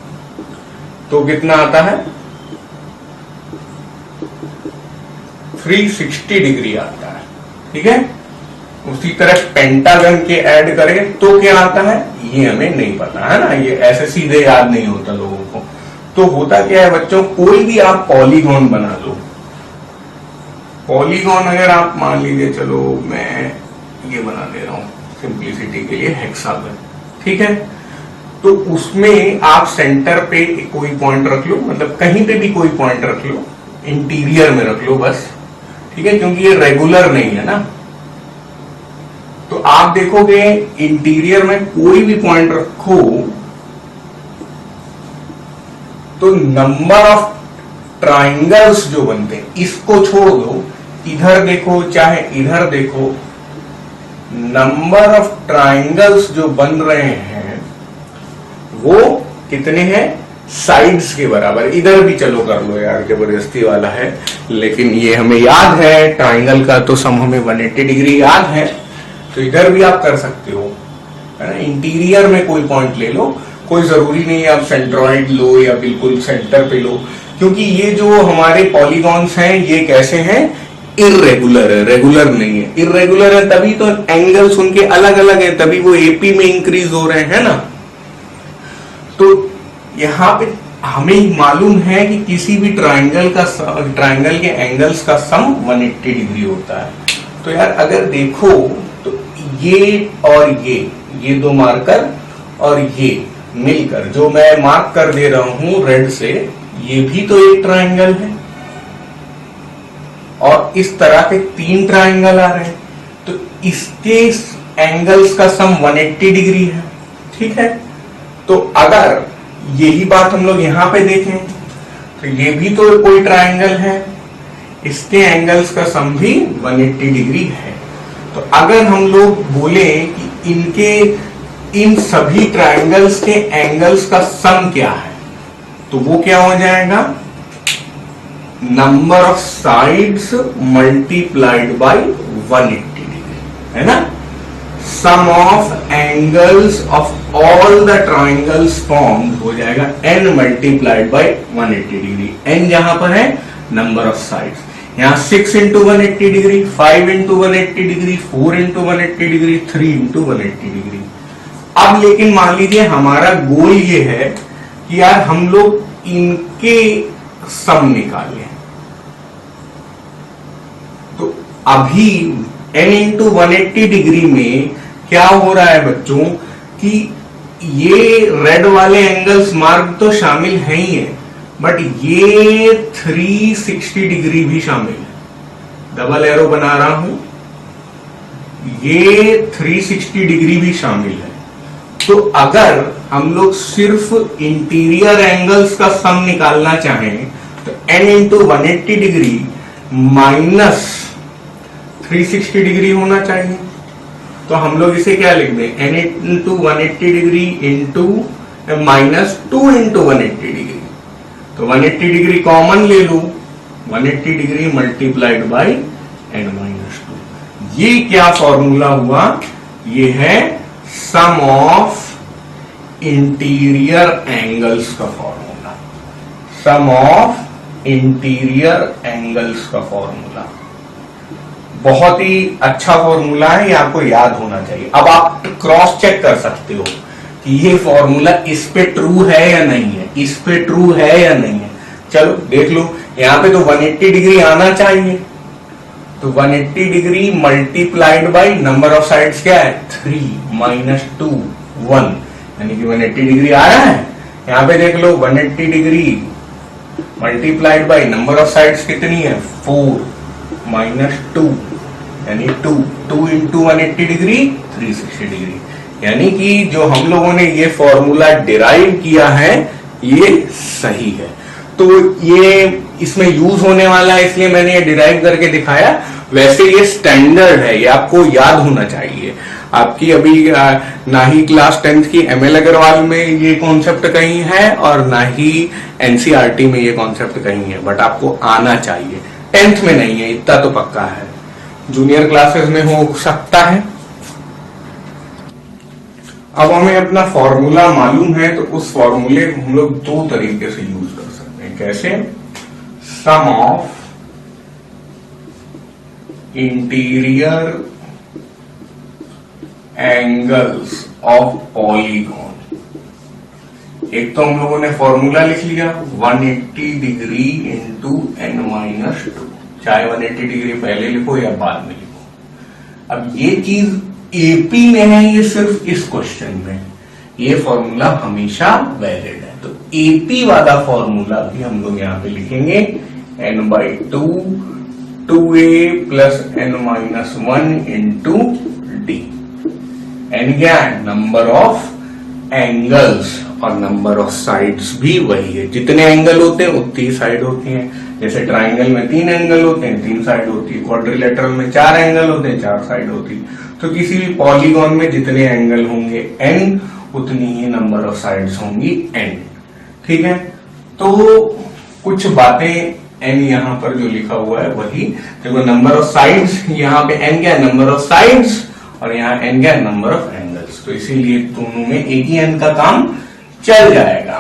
तो कितना आता है? 360 डिग्री आता है। ठीक है, उसी तरह पेंटागन के ऐड करें तो क्या आता है, ये हमें नहीं पता, है ना। ये ऐसे सीधे याद नहीं होता लोगों को। तो होता क्या है बच्चों, कोई भी आप पॉलीगॉन बना लो। पॉलीगॉन अगर आप मान लीजिए, चलो मैं ये बना दे रहा हूं सिंप्लिसिटी के लिए, हेक्सागन। ठीक है, तो उसमें आप सेंटर पे कोई पॉइंट रख लो, मतलब कहीं पे भी कोई पॉइंट रख लो, इंटीरियर में रख लो बस। ठीक है, क्योंकि ये रेगुलर नहीं है ना। तो आप देखोगे इंटीरियर में कोई भी पॉइंट रखो तो नंबर ऑफ ट्राइंगल्स जो बनते हैं, इसको छोड़ दो, इधर देखो चाहे इधर देखो, नंबर ऑफ ट्राइंगल्स जो बन रहे हैं वो कितने हैं? साइड्स के बराबर। इधर भी चलो कर लो यार, जबरदस्ती वाला है, लेकिन ये हमें याद है, ट्राइंगल का तो सम हमें 180 डिग्री याद है, तो इधर भी आप कर सकते हो, है ना। इंटीरियर में कोई पॉइंट ले लो, कोई जरूरी नहीं है आप सेंट्रॉइड लो या बिल्कुल सेंटर पे लो, क्योंकि ये जो हमारे पॉलीगॉन्स हैं ये कैसे हैं? इर्रेगुलर है, रेगुलर नहीं है। इर्रेगुलर है तभी तो एंगल्स उनके अलग अलग हैं, तभी वो AP में इंक्रीज हो रहे हैं ना। तो यहाँ पे हमें मालूम है कि किसी भी ट्राइंगल के एंगल्स का सम 180 डिग्री होता है। तो यार अगर देखो तो ये और ये दो मार्कर और ये मिलकर जो मैं मार्क कर दे रहा हूं रेड से, ये भी तो एक ट्राइंगल है, और इस तरह के 3 ट्राइंगल आ रहे हैं, तो इसके एंगल्स का सम 180 डिग्री है। ठीक है, तो अगर यही बात हम लोग यहां पे देखें तो ये भी तो कोई ट्राइंगल है, इसके एंगल्स का सम भी 180 डिग्री है। तो अगर हम लोग बोले कि इन सभी ट्राइंगल्स के एंगल्स का सम क्या है, तो वो क्या हो जाएगा? Number of sides multiplied by 180 degree, है ना। Sum of angles of all the triangles form हो जाएगा n multiplied by 180 degree. n जहां पर है नंबर ऑफ साइड्स, यहाँ 6 into 180 degree, 5 into 180 degree, 4 into 180 degree, 3 into 180 degree. अब लेकिन मान लीजिए हमारा गोल ये है कि यार हम लोग इनके सम निकालें, तो अभी n इंटू 180 डिग्री में क्या हो रहा है बच्चों कि ये रेड वाले एंगल्स मार्क तो शामिल है ही है, बट ये 360 डिग्री भी शामिल है। डबल एरो बना रहा हूं, ये 360 डिग्री भी शामिल है। तो अगर हम लोग सिर्फ इंटीरियर एंगल्स का सम निकालना चाहें तो n into 180 degree minus 360 degree होना चाहिए। तो हम लोग इसे क्या लिख दें, n into 180 degree into minus 2 into 180 degree. तो 180 डिग्री कॉमन ले लो, 180 degree multiplied by n minus 2। ये क्या फॉर्मूला हुआ, ये है सम ऑफ इंटीरियर एंगल्स का formula, sum of interior angles का फॉर्मूला। बहुत ही अच्छा फॉर्मूला है, ये आपको याद होना चाहिए। अब आप क्रॉस चेक कर सकते हो कि ये फॉर्मूला इस पे ट्रू है या नहीं है, इस पे ट्रू है या नहीं है। चलो देख लो, यहां पे तो 180 डिग्री आना चाहिए, तो 180 degree multiplied by number of sides क्या है 3 माइनस 2 1, यानी कि 180 डिग्री आ रहा है। यहां पे देख लो 180 degree multiplied by number of sides कितनी है 4 माइनस 2, यानी 2 इंटू 180 डिग्री 360 डिग्री। यानी कि जो हम लोगों ने ये फॉर्मूला डिराइव किया है ये सही है। तो ये इसमें यूज होने वाला है, इसलिए मैंने ये डिराइव करके दिखाया। वैसे ये स्टैंडर्ड है, ये आपको याद होना चाहिए। आपकी अभी ना ही क्लास 10th की ML अग्रवाल में ये कॉन्सेप्ट कहीं है और ना ही NCERT में ये कॉन्सेप्ट कहीं है, बट आपको आना चाहिए। 10th में नहीं है, इतना तो पक्का है, जूनियर क्लासेस में हो सकता है। अब हमें अपना फॉर्मूला मालूम है, तो उस फॉर्मूले को हम लोग दो तरीके से यूज कर सकते हैं। कैसे, sum of interior angles of polygon. एक तो हम लोगों ने फॉर्मूला लिख लिया 180 डिग्री इंटू n माइनस 2, चाहे 180 डिग्री पहले लिखो या बाद में लिखो। अब ये चीज एपी में है, ये सिर्फ इस क्वेश्चन में, ये फॉर्मूला हमेशा वैलिड है। तो एपी वाला फॉर्मूला भी हम लोग यहां पे लिखेंगे n/2 2a plus n minus 1 into D. n क्या है, नंबर ऑफ एंगल्स, और नंबर ऑफ साइड्स भी वही है। जितने एंगल होते हैं उतनी साइड होती हैं। जैसे ट्राइंगल में 3 एंगल होते हैं, 3 साइड होती है। क्वाड्रिलेटरल में 4 एंगल होते हैं, 4 साइड होती है। तो किसी भी पॉलीगॉन में जितने एंगल होंगे n, उतनी ही नंबर ऑफ साइड्स होंगी n। ठीक है, तो कुछ बातें n यहां पर जो लिखा हुआ है वही देखो। नंबर ऑफ साइड्स, यहाँ पे n क्या है, नंबर ऑफ साइड्स, और यहाँ n क्या है, नंबर ऑफ एंगल्स। तो इसीलिए दोनों में एक ही n का काम चल जाएगा।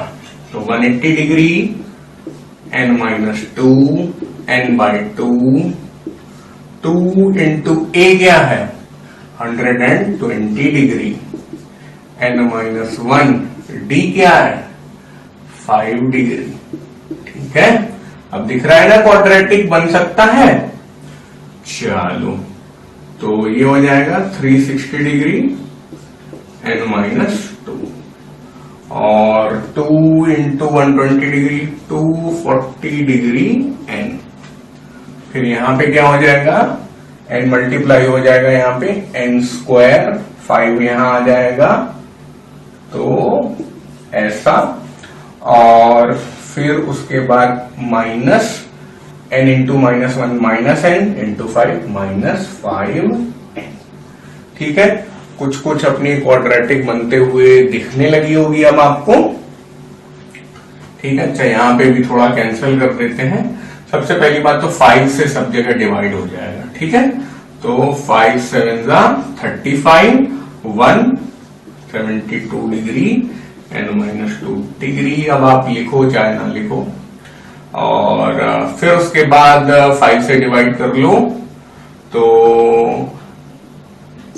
तो 180 degree n minus 2 n/2 2 into a क्या है 120 डिग्री, n माइनस 1 d क्या है 5 डिग्री। ठीक है, अब दिख रहा है ना, क्वाड्रेटिक बन सकता है। चलो, तो ये हो जाएगा 360 डिग्री n माइनस 2, और 2 इंटू 120 डिग्री 240 डिग्री n। फिर यहां पे क्या हो जाएगा, n मल्टीप्लाई हो जाएगा यहाँ पे n स्क्वायर, 5 यहां आ जाएगा, तो ऐसा। और फिर उसके बाद minus n into minus 1 minus n into 5 minus 5n। ठीक है, कुछ कुछ अपनी क्वाड्रेटिक बनते हुए दिखने लगी होगी अब आपको। ठीक है, अच्छा यहां पे भी थोड़ा कैंसिल कर देते हैं। सबसे पहली बात तो 5 से सब जगह डिवाइड हो जाएगा। ठीक है, तो 5 7 35 1 72 डिग्री n माइनस 2 डिग्री। अब आप लिखो चाहे ना लिखो, और फिर उसके बाद 5 से डिवाइड कर लो तो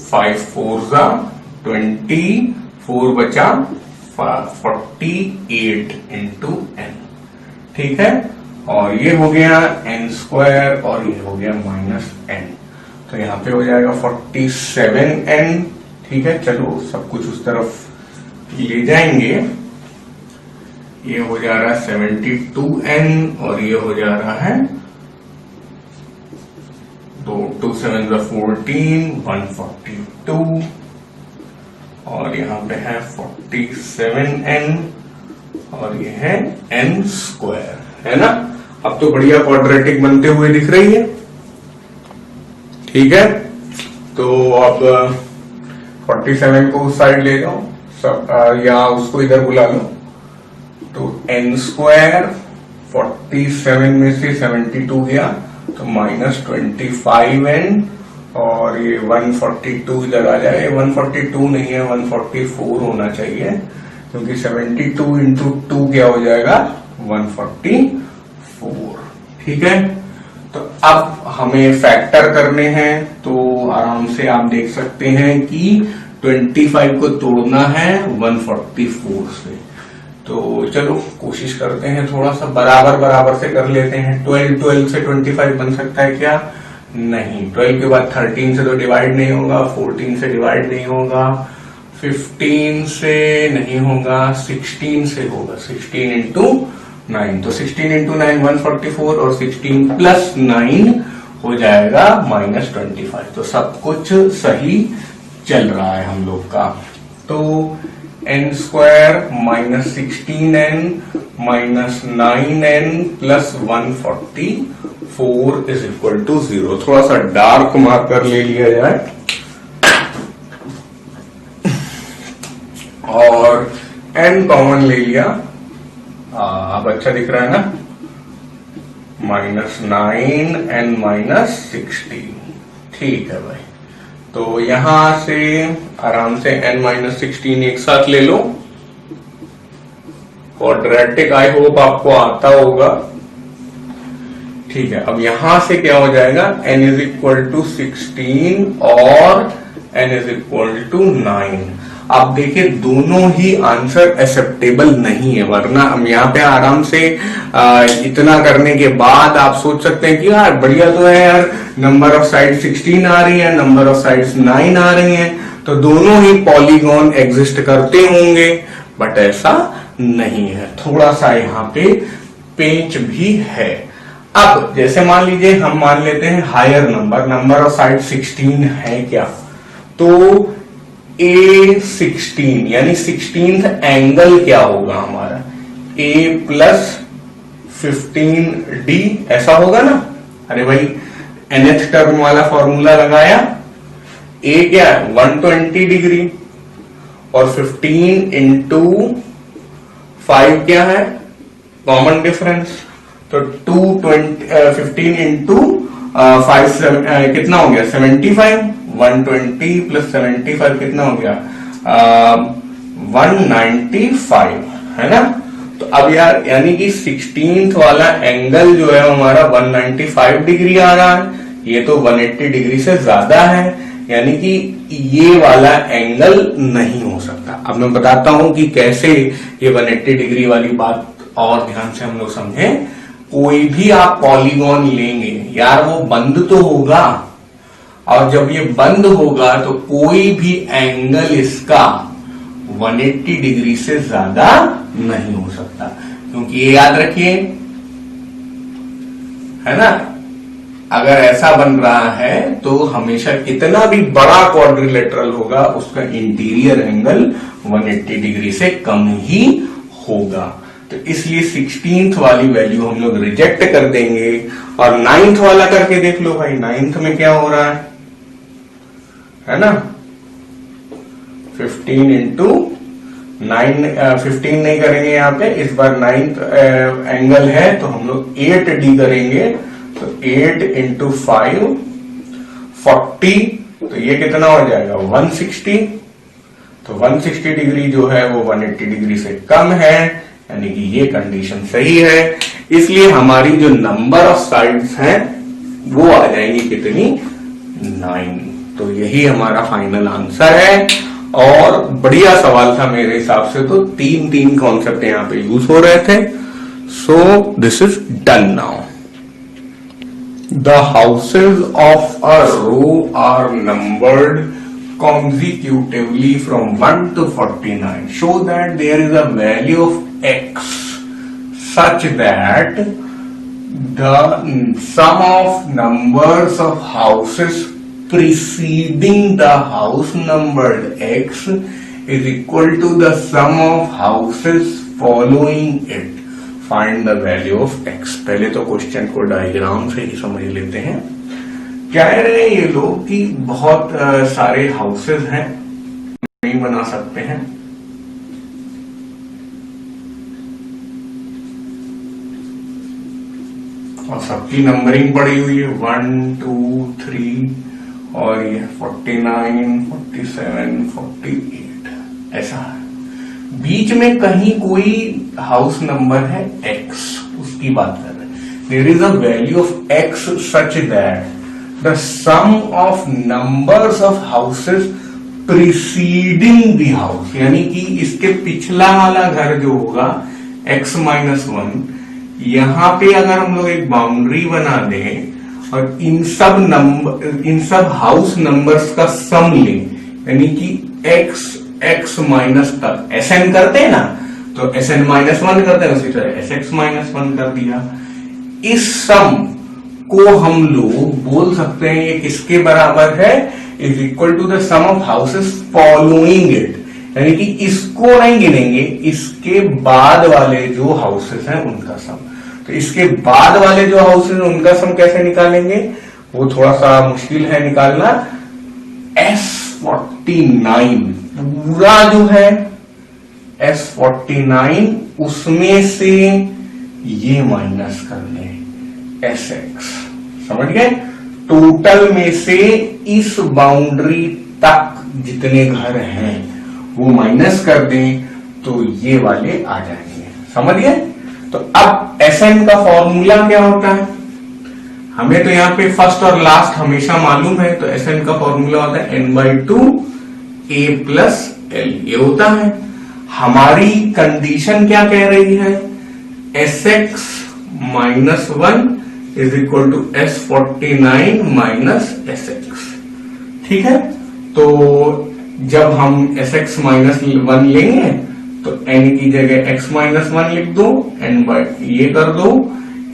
5 4 जा 20, 4 बचा 48 इंटू n। ठीक है, और ये हो गया n स्क्वायर और ये हो गया -n, तो यहां पे हो जाएगा 47n। ठीक है, चलो सब कुछ उस तरफ ले जाएंगे। ये हो जा रहा है 72n और ये हो जा रहा है 2 7 14, 142 और यहाँ पे है 47n और ये है n स्क्वायर, है ना। अब तो बढ़िया क्वाड्रेटिक बनते हुए दिख रही है। ठीक है, तो अब 47 को उस साइड ले जाओ सब, या उसको इधर बुला लो, तो n स्क्वायर 47 में से 72 गया तो -25n और ये 142 इधर आ जाए। 142 नहीं है, 144 होना चाहिए, क्योंकि 72 इंटू 2 क्या हो जाएगा 144। ठीक है, तो अब हमें फैक्टर करने हैं, तो आराम से आप देख सकते हैं कि 25 को तोड़ना है 144 से। तो चलो कोशिश करते हैं, थोड़ा सा बराबर बराबर से कर लेते हैं। 12 से 25 बन सकता है क्या? नहीं। 12 के बाद 13 से तो डिवाइड नहीं होगा, 14 से डिवाइड नहीं होगा, 15 से नहीं होगा, 16 से होगा। 16 इंटू 9, तो 16 इंटू 9 144 और 16 प्लस 9 हो जाएगा -25। तो सब कुछ सही चल रहा है हम लोग का। तो n square -16n -9n plus 144 is equal to 0। थोड़ा सा डार्क मार्कर ले लिया जाए और n कॉमन ले लिया। अब अच्छा दिख रहा है ना, -9n -16। ठीक है भाई, तो यहां से आराम से n-16 एक साथ ले लो। क्वाड्रेटिक आई होप आपको आता होगा। ठीक है, अब यहां से क्या हो जाएगा, n इज इक्वल टू 16 और n इज इक्वल टू 9। आप देखिए दोनों ही आंसर एक्सेप्टेबल नहीं है, वरना हम यहाँ पे आराम से इतना करने के बाद आप सोच सकते हैं कि यार बढ़िया तो है यार, नंबर ऑफ साइड 16 आ रही है, नंबर ऑफ साइड्स 9 आ रही हैं, तो दोनों ही पॉलीगॉन एग्जिस्ट करते होंगे। बट ऐसा नहीं है, थोड़ा सा यहाँ पे पेंच भी है। अब जैसे मान लीजिए हम मान लेते हैं हायर नंबर ऑफ साइड 16 है क्या, तो A16 यानी 16th एंगल क्या होगा हमारा, A प्लस 15D ऐसा होगा ना। अरे भाई nth टर्म वाला फॉर्मूला लगाया, A क्या है 120 डिग्री और 15 इंटू 5 क्या है कॉमन डिफरेंस, तो 15 इंटू 5 कितना हो गया 75। 120 प्लस 75 कितना हो गया 195, है ना। तो अब यार यानी कि 16th वाला एंगल जो है हमारा 195 डिग्री आ रहा है, ये तो 180 डिग्री से ज्यादा है, यानी कि ये वाला एंगल नहीं हो सकता। अब मैं बताता हूं कि कैसे ये 180 डिग्री वाली बात और ध्यान से हम लोग समझें। कोई भी आप पॉलीगॉन लेंगे यार, वो बंद तो होगा, और जब ये बंद होगा तो कोई भी एंगल इसका 180 डिग्री से ज्यादा नहीं हो सकता, क्योंकि ये याद रखिए, है ना, अगर ऐसा बन रहा है तो हमेशा कितना भी बड़ा क्वाड्रिलेटरल होगा उसका इंटीरियर एंगल 180 डिग्री से कम ही होगा। तो इसलिए 16th वाली वैल्यू हम लोग रिजेक्ट कर देंगे और 9th वाला करके देख लो भाई। 9th में क्या हो रहा है ना, 15 इंटू 9, 15 नहीं करेंगे यहाँ पे, इस बार 9th एंगल है तो हम लोग 8D करेंगे, तो 8 इंटू 5 40, तो ये कितना हो जाएगा 160। तो 160 डिग्री जो है वो 180 डिग्री से कम है, यानी कि ये कंडीशन सही है, इसलिए हमारी जो नंबर ऑफ साइड्स हैं वो आ जाएंगी कितनी, 9। तो यही हमारा फाइनल आंसर है। और बढ़िया सवाल था मेरे हिसाब से, तो तीन कॉन्सेप्ट यहां पे यूज हो रहे थे। So this is done now. The houses of a row are numbered consecutively from 1 to 49. Show that there is a value of x such that the sum of numbers of houses preceding the house numbered x is equal to the sum of houses following it. Find the value of x. पहले तो question को diagram से ही समझ लेते हैं। कह रहे हैं ये लोग कि बहुत सारे हाउसेस हैं, नहीं बना सकते हैं, और सबकी नंबरिंग पड़ी हुई है 1 2 3 और ये 49 47 48 ऐसा है। बीच में कहीं कोई हाउस नंबर है x, उसकी बात कर रहे हैं। There is a value of x such that the sum of numbers of houses preceding the house, यानी कि इसके पिछला वाला घर जो होगा x माइनस 1, यहां पे अगर हम लोग एक बाउंड्री बना दें और इन सब हाउस नंबर्स का सम लें, यानी कि x माइनस तक Sn करते हैं ना, तो Sn माइनस 1 करते हैं, उसी तरह Sx माइनस 1 कर दिया। इस सम को हम लोग बोल सकते हैं ये किसके बराबर है, is equal to the sum of houses following it, यानी कि इसको नहीं गिनेंगे, इसके बाद वाले जो हाउसेस हैं उनका सम। तो इसके बाद वाले जो हाउसेस हैं उनका सम कैसे निकालेंगे, वो थोड़ा सा मुश्किल है निकालना। S49 पूरा जो है S49, उसमें से ये माइनस कर लें Sx, समझ गए। टोटल में से इस बाउंड्री तक जितने घर हैं वो माइनस कर दें तो ये वाले आ जाएंगे, समझ गए। तो अब Sn का फॉर्मूला क्या होता है, हमें तो यहाँ पे फर्स्ट और लास्ट हमेशा मालूम है, तो Sn का फॉर्मूला होता है n/2 a प्लस l, ये होता है। हमारी कंडीशन क्या कह रही है, Sx minus 1 is equal to S49 minus Sx, ठीक है। तो जब हम Sx माइनस 1 लेंगे तो n की जगह x माइनस 1 लिख दो, ये कर दो,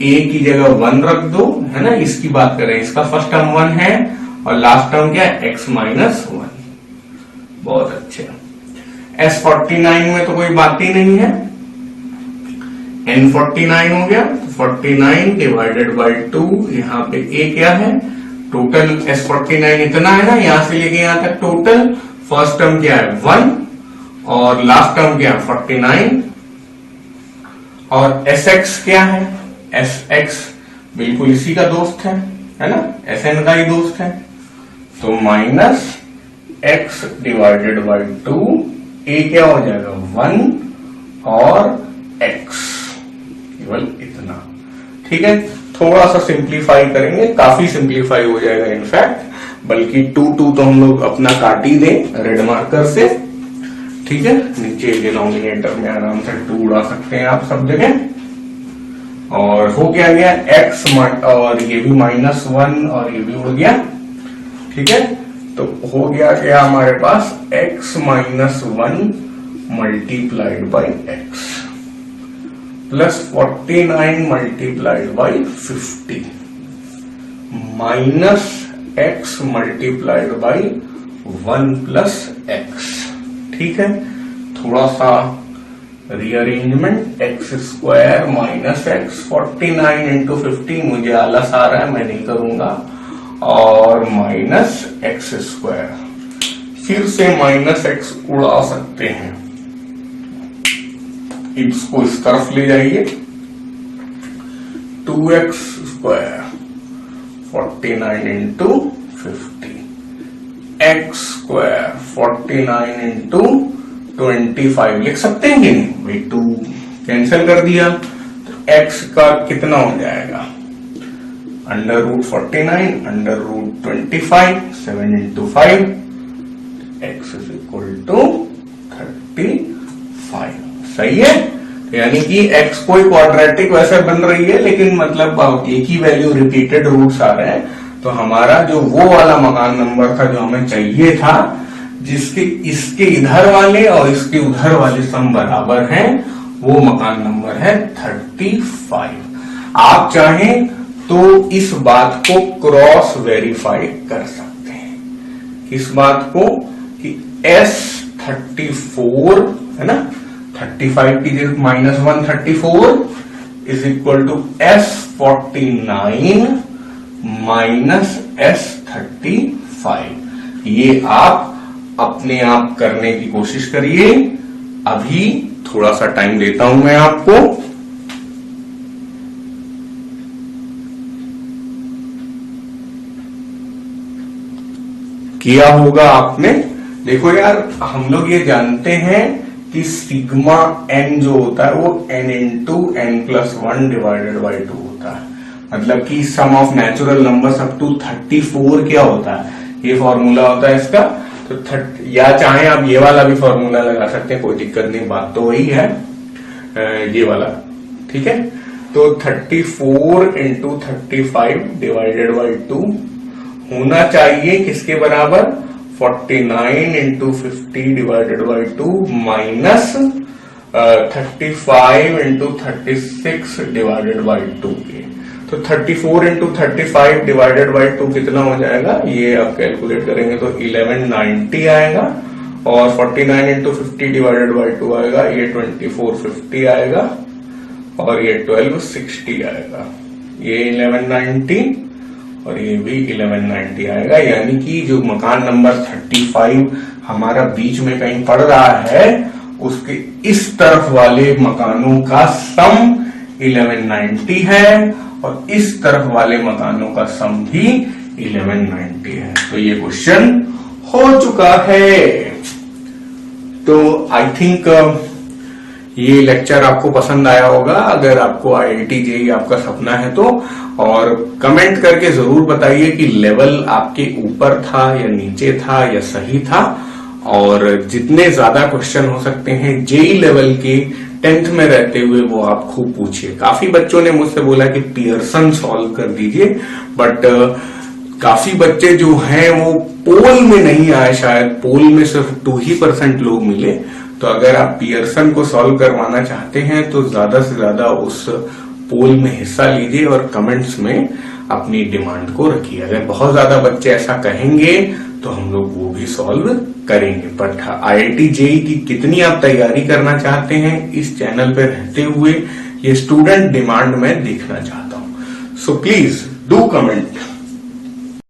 a की जगह 1 रख दो, है ना। इसकी बात करें, इसका फर्स्ट टर्म 1 है और लास्ट टर्म क्या है, x माइनस 1। बहुत अच्छे। S49 में तो कोई बात ही नहीं है, N49 हो गया, 49 डिवाइडेड बाई 2, यहाँ पे a क्या है, टोटल S49 इतना है ना, यहां से लेके यहां तक टोटल। फर्स्ट टर्म क्या है 1 और लास्ट टर्म क्या है 49, और Sx क्या है, Sx बिल्कुल इसी का दोस्त है ना, Sn का ही दोस्त है। तो minus x divided by 2, a क्या हो जाएगा 1 और x केवल इतना, ठीक है। थोड़ा सा सिंप्लीफाई करेंगे, काफी सिंप्लीफाई हो जाएगा इनफैक्ट, बल्कि 2 तो हम लोग अपना काट ही दें रेड मार्कर से, ठीक है। नीचे डिनोमिनेटर में आराम से 2 उड़ा सकते हैं आप सब जगह। और हो क्या गया x, और ये भी माइनस 1 और ये भी उड़ गया, ठीक है। तो हो गया क्या हमारे पास x minus 1 multiplied by x plus 49 multiplied by 50 minus x multiplied by 1 plus x, ठीक है। थोड़ा सा rearrangement, x square minus x, 49 into 50 मुझे आलस आ रहा है, मैं नहीं करूंगा, और माइनस x स्क्वायर, फिर से माइनस x उड़ा सकते हैं, इसको इस तरफ ले जाइए, 2x square 49 into 50, x square 49 into 25 लिख सकते हैं कि नहीं भाई, 2 कैंसिल कर दिया तो x का कितना हो जाएगा, √49 √25, 7 into 5, x is equal to 35। सही है, यानी कि x कोई क्वाड्रेटिक वैसे बन रही है, लेकिन मतलब एक ही वैल्यू रिपीटेड रूट्स आ रहे हैं। तो हमारा जो वो वाला मकान नंबर था जो हमें चाहिए था, जिसके इसके इधर वाले और इसके उधर वाले सम बराबर हैं, वो मकान नंबर है 35। आप चाहें तो इस बात को क्रॉस वेरीफाई कर सकते हैं। इस बात को कि S34 है ना, 35 की जगह -1 34 is equal to S49 minus S35। ये आप अपने आप करने की कोशिश करिए। अभी थोड़ा सा टाइम देता हूं मैं आपको। किया होगा आपने। देखो यार, हम लोग ये जानते हैं कि सिग्मा n जो होता है वो n into n+1 divided by 2 होता है। मतलब कि sum of natural numbers up to 34 क्या होता है, ये फॉर्मूला होता है इसका। तो या चाहे आप ये वाला भी फॉर्मूला लगा सकते हैं, कोई दिक्कत नहीं, बात तो वही है, ये वाला, ठीक है। तो 34 into 35 डिवाइडेड बाई 2 होना चाहिए किसके बराबर, 49 into 50 divided by 2 minus 35 into 36 divided by 2 के। तो 34 into 35 डिवाइडेड बाई 2 कितना हो जाएगा, ये आप कैलकुलेट करेंगे तो 1190 आएगा, और 49 into 50 डिवाइडेड बाई 2 आएगा, ये 2450 आएगा, और ये 1260 आएगा। ये 1190 और ये भी 1190 आएगा। यानी कि जो मकान नंबर 35 हमारा बीच में कहीं पड़ रहा है, उसके इस तरफ वाले मकानों का सम 1190 है, और इस तरफ वाले मकानों का सम भी 1190 है। तो ये क्वेश्चन हो चुका है। तो आई थिंक ये लेक्चर आपको पसंद आया होगा। अगर आपको IIT JEE आपका सपना है तो, और कमेंट करके जरूर बताइए कि लेवल आपके ऊपर था या नीचे था या सही था। और जितने ज्यादा क्वेश्चन हो सकते हैं JEE लेवल के 10th में रहते हुए वो आप खूब पूछिए। काफी बच्चों ने मुझसे बोला कि पियर्सन सॉल्व कर दीजिए, बट काफी बच्चे जो हैं वो पोल में नहीं आए, शायद पोल में सिर्फ 2% लोग मिले। तो अगर आप पियर्सन को सॉल्व करवाना चाहते हैं तो ज्यादा से ज्यादा उस पोल में हिस्सा लीजिए और कमेंट्स में अपनी डिमांड को रखिए। अगर बहुत ज्यादा बच्चे ऐसा कहेंगे तो हम लोग वो भी सॉल्व करेंगे। बट IIT JEE की कितनी आप तैयारी करना चाहते हैं इस चैनल पे रहते हुए, ये स्टूडेंट डिमांड में देखना चाहता हूं। So please do comment.